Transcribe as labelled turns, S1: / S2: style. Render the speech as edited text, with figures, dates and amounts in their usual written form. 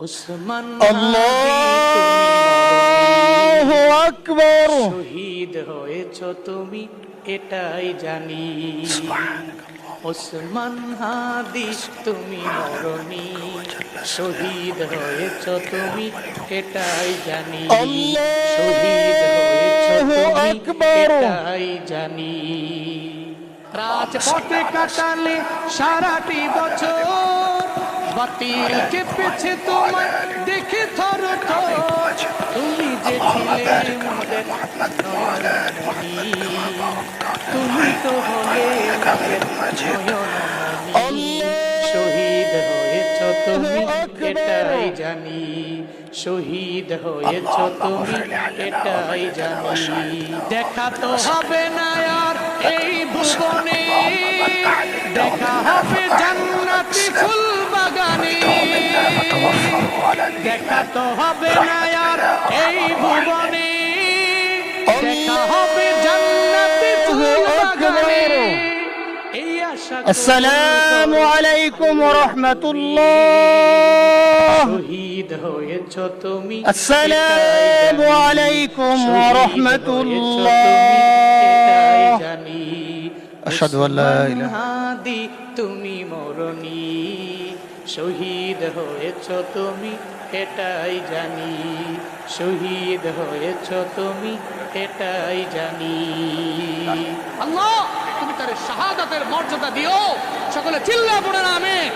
S1: উসমান
S2: আল্লাহু আকবার।
S1: শহীদ হয়েছ তুমি এটাই জানি। ওসমান হাদি তুমি মরণি, শহীদ হয়েছ তুমি এটাই জানি। শহীদ হয়েছ তুমি এটাই জানি। রাজপথে কাটালে সারাটি বছর, বাতিল চেপেছে তোমায় দেখে থর থর। তুমি যে ছিলে মোদের নয়নমণি, তুমি তো হলে মোদের নয়নমণি। শহীদ হয়েছ তুমি এটাই জানি। শহীদ হয়েছ তুমি এটাই জানি। দেখা তো হবে না আর এই ভুবনে, দেখা হবে জান্নাতি ফুল বাগানে। দেখা তো হবে না আর এই ভুবনে, দেখা হবে জান্নাতি ফুল বাগানে। এই আশা
S2: আসসালামু আলাইকুম ওয়া রাহমাতুল্লাহ।
S1: শহীদ হয়েছ তুমি
S2: আসসালামু আলাইকুম ওয়া রাহমাতুল্লাহ।
S1: এটাই জানি।
S2: আশহাদু আল্লা ইলাহা
S1: হাদি তুমি মরণি, শহীদ হয়েছ তুমি এটাই জানি। শহীদ হয়েছ তুমি এটাই জানি।
S3: আল্লাহ তুমি তার শাহাদাতের মর্যাদা দিও। সকলে চিল্লা পড়ে না আমিন।